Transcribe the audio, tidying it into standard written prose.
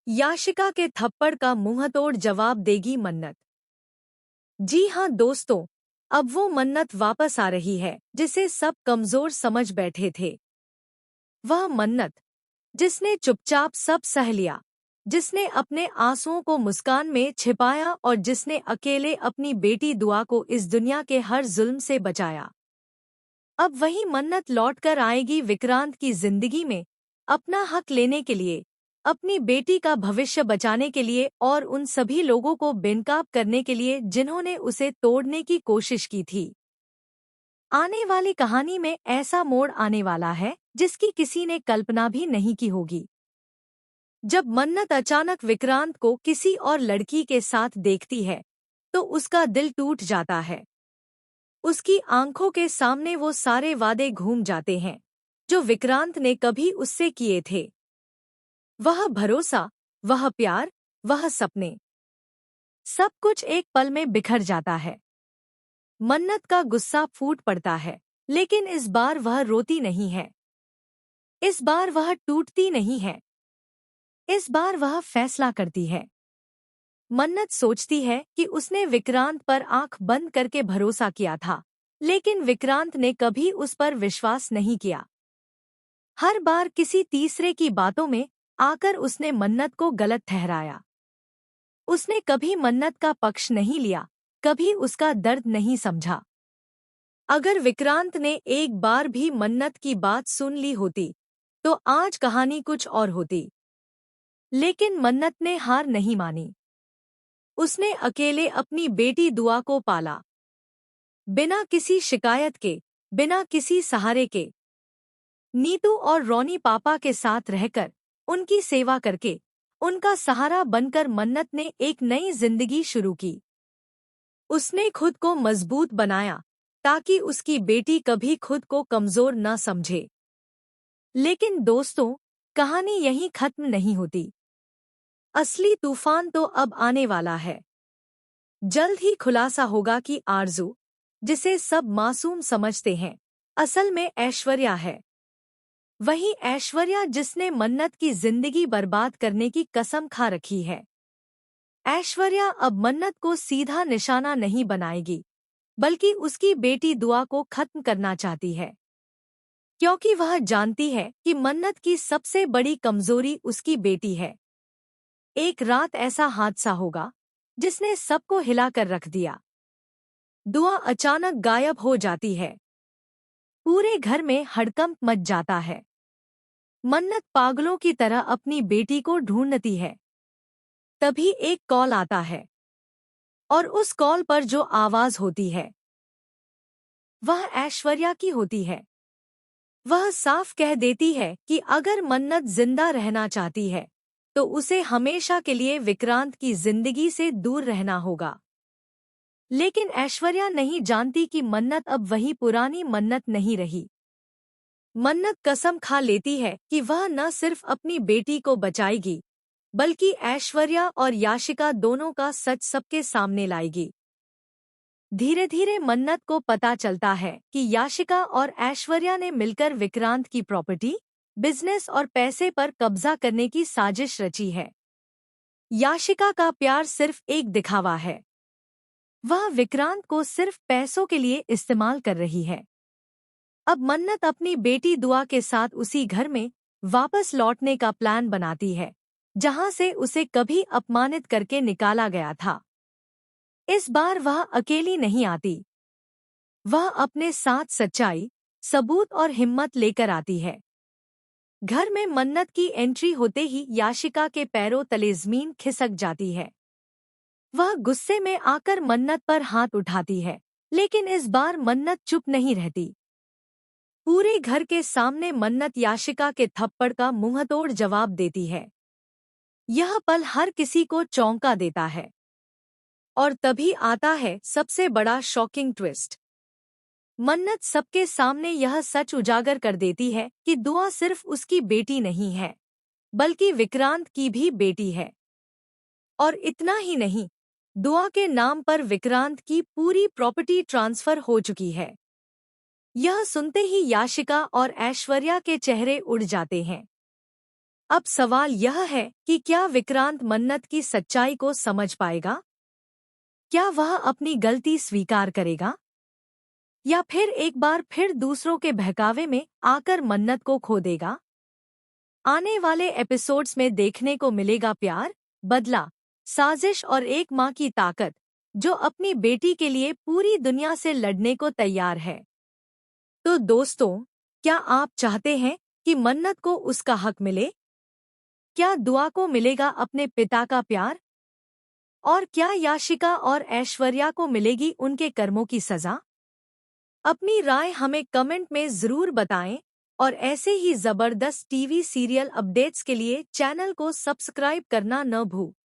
याशिका के थप्पड़ का मुंहतोड़ जवाब देगी मन्नत। जी हाँ दोस्तों, अब वो मन्नत वापस आ रही है जिसे सब कमजोर समझ बैठे थे। वह मन्नत जिसने चुपचाप सब सह लिया, जिसने अपने आंसुओं को मुस्कान में छिपाया और जिसने अकेले अपनी बेटी दुआ को इस दुनिया के हर जुल्म से बचाया। अब वही मन्नत लौटकर आएगी विक्रांत की जिंदगी में, अपना हक लेने के लिए, अपनी बेटी का भविष्य बचाने के लिए और उन सभी लोगों को बेनकाब करने के लिए जिन्होंने उसे तोड़ने की कोशिश की थी। आने वाली कहानी में ऐसा मोड़ आने वाला है जिसकी किसी ने कल्पना भी नहीं की होगी। जब मन्नत अचानक विक्रांत को किसी और लड़की के साथ देखती है तो उसका दिल टूट जाता है। उसकी आंखों के सामने वो सारे वादे घूम जाते हैं जो विक्रांत ने कभी उससे किए थे। वह भरोसा, वह प्यार, वह सपने, सब कुछ एक पल में बिखर जाता है। मन्नत का गुस्सा फूट पड़ता है, लेकिन इस बार वह रोती नहीं है। इस बार वह टूटती नहीं है। इस बार वह फैसला करती है। मन्नत सोचती है कि उसने विक्रांत पर आंख बंद करके भरोसा किया था, लेकिन विक्रांत ने कभी उस पर विश्वास नहीं किया। हर बार किसी तीसरे की बातों में आकर उसने मन्नत को गलत ठहराया। उसने कभी मन्नत का पक्ष नहीं लिया, कभी उसका दर्द नहीं समझा। अगर विक्रांत ने एक बार भी मन्नत की बात सुन ली होती तो आज कहानी कुछ और होती। लेकिन मन्नत ने हार नहीं मानी। उसने अकेले अपनी बेटी दुआ को पाला, बिना किसी शिकायत के, बिना किसी सहारे के। नीतू और रोनी पापा के साथ रहकर, उनकी सेवा करके, उनका सहारा बनकर मन्नत ने एक नई जिंदगी शुरू की। उसने खुद को मजबूत बनाया ताकि उसकी बेटी कभी खुद को कमजोर न समझे। लेकिन दोस्तों, कहानी यहीं खत्म नहीं होती। असली तूफान तो अब आने वाला है। जल्द ही खुलासा होगा कि आरजू, जिसे सब मासूम समझते हैं, असल में ऐश्वर्या है। वही ऐश्वर्या जिसने मन्नत की जिंदगी बर्बाद करने की कसम खा रखी है। ऐश्वर्या अब मन्नत को सीधा निशाना नहीं बनाएगी, बल्कि उसकी बेटी दुआ को खत्म करना चाहती है। क्योंकि वह जानती है कि मन्नत की सबसे बड़ी कमजोरी उसकी बेटी है। एक रात ऐसा हादसा होगा जिसने सबको हिलाकर रख दिया। दुआ अचानक गायब हो जाती है। पूरे घर में हड़कंप मच जाता है। मन्नत पागलों की तरह अपनी बेटी को ढूंढती है। तभी एक कॉल आता है, और उस कॉल पर जो आवाज होती है वह ऐश्वर्या की होती है। वह साफ कह देती है कि अगर मन्नत जिंदा रहना चाहती है तो उसे हमेशा के लिए विक्रांत की जिंदगी से दूर रहना होगा। लेकिन ऐश्वर्या नहीं जानती कि मन्नत अब वही पुरानी मन्नत नहीं रही। मन्नत कसम खा लेती है कि वह न सिर्फ अपनी बेटी को बचाएगी, बल्कि ऐश्वर्या और याशिका दोनों का सच सबके सामने लाएगी। धीरे धीरे मन्नत को पता चलता है कि याशिका और ऐश्वर्या ने मिलकर विक्रांत की प्रॉपर्टी, बिजनेस और पैसे पर कब्जा करने की साजिश रची है। याशिका का प्यार सिर्फ एक दिखावा है। वह विक्रांत को सिर्फ पैसों के लिए इस्तेमाल कर रही है। अब मन्नत अपनी बेटी दुआ के साथ उसी घर में वापस लौटने का प्लान बनाती है जहां से उसे कभी अपमानित करके निकाला गया था। इस बार वह अकेली नहीं आती। वह अपने साथ सच्चाई, सबूत और हिम्मत लेकर आती है। घर में मन्नत की एंट्री होते ही याशिका के पैरों तले जमीन खिसक जाती है। वह गुस्से में आकर मन्नत पर हाथ उठाती है, लेकिन इस बार मन्नत चुप नहीं रहती। पूरे घर के सामने मन्नत याशिका के थप्पड़ का मुंहतोड़ जवाब देती है। यह पल हर किसी को चौंका देता है। और तभी आता है सबसे बड़ा शॉकिंग ट्विस्ट। मन्नत सबके सामने यह सच उजागर कर देती है कि दुआ सिर्फ उसकी बेटी नहीं है, बल्कि विक्रांत की भी बेटी है। और इतना ही नहीं, दुआ के नाम पर विक्रांत की पूरी प्रॉपर्टी ट्रांसफर हो चुकी है। यह सुनते ही याशिका और ऐश्वर्या के चेहरे उड़ जाते हैं। अब सवाल यह है कि क्या विक्रांत मन्नत की सच्चाई को समझ पाएगा? क्या वह अपनी गलती स्वीकार करेगा? या फिर एक बार फिर दूसरों के बहकावे में आकर मन्नत को खो देगा? आने वाले एपिसोड्स में देखने को मिलेगा प्यार, बदला, साजिश और एक माँ की ताकत जो अपनी बेटी के लिए पूरी दुनिया से लड़ने को तैयार है। तो दोस्तों, क्या आप चाहते हैं कि मन्नत को उसका हक मिले? क्या दुआ को मिलेगा अपने पिता का प्यार? और क्या याशिका और ऐश्वर्या को मिलेगी उनके कर्मों की सजा? अपनी राय हमें कमेंट में ज़रूर बताएं और ऐसे ही ज़बरदस्त टीवी सीरियल अपडेट्स के लिए चैनल को सब्सक्राइब करना न भूलें।